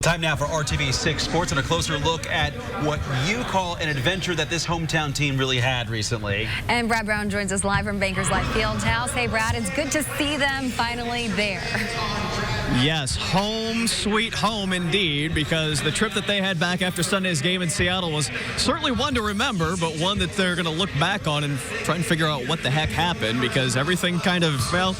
Time now for RTV6 Sports and a closer look at what you call an adventure that this hometown team really had recently. And Brad Brown joins us live from Bankers Life Fieldhouse. Hey, Brad, it's good to see them finally there. Yes, home sweet home indeed, because the trip that they had back after Sunday's game in Seattle was certainly one to remember, but one that they're going to look back on and try and figure out what the heck happened, because everything kind of, well,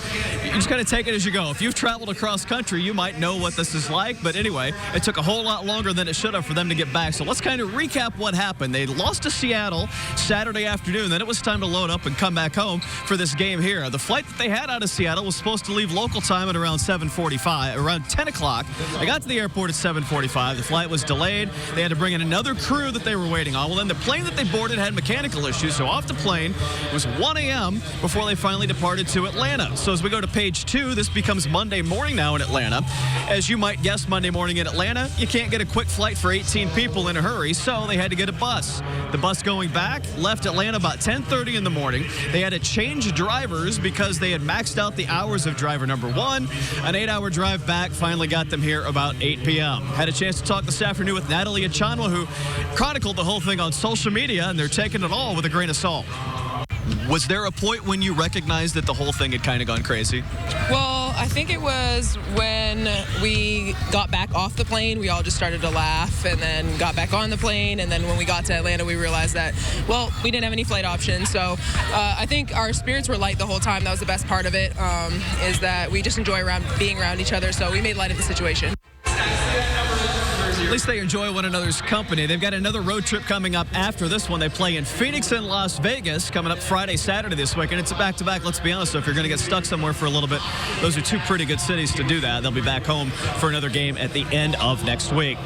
you just kind of take it as you go. If you've traveled across country, you might know what this is like, but anyway, it took a whole lot longer than it should have for them to get back. So let's kind of recap what happened. They lost to Seattle Saturday afternoon. Then it was time to load up and come back home for this game here. The flight that they had out of Seattle was supposed to leave local time at around 7:45, around 10 o'clock. They got to the airport at 7:45. The flight was delayed. They had to bring in another crew that they were waiting on. Well, then the plane that they boarded had mechanical issues, so off the plane, it was 1 a.m. before they finally departed to Atlanta. So as we go to page 2, this becomes Monday morning now in Atlanta. As you might guess, Monday morning in Atlanta, you can't get a quick flight for 18 people in a hurry, so they had to get a bus. The bus going back left Atlanta about 10:30 in the morning. They had to change drivers because they had maxed out the hours of driver number 1. An 8-hour drive back finally got them here about 8 p.m. Had a chance to talk this afternoon with Natalie Achanwa, who chronicled the whole thing on social media, and they're taking it all with a grain of salt. Was there a point when you recognized that the whole thing had kind of gone crazy? Well, I think it was when we got back off the plane, we all just started to laugh, and then got back on the plane, and then when we got to Atlanta, we realized that, well, we didn't have any flight options. So I think our spirits were light the whole time. That was the best part of it, is that we just enjoy being around each other, so we made light of the situation. At least they enjoy one another's company. They've got another road trip coming up after this one. They play in Phoenix and Las Vegas coming up Friday, Saturday this week. And it's a back-to-back, let's be honest. So if you're going to get stuck somewhere for a little bit, those are two pretty good cities to do that. They'll be back home for another game at the end of next week.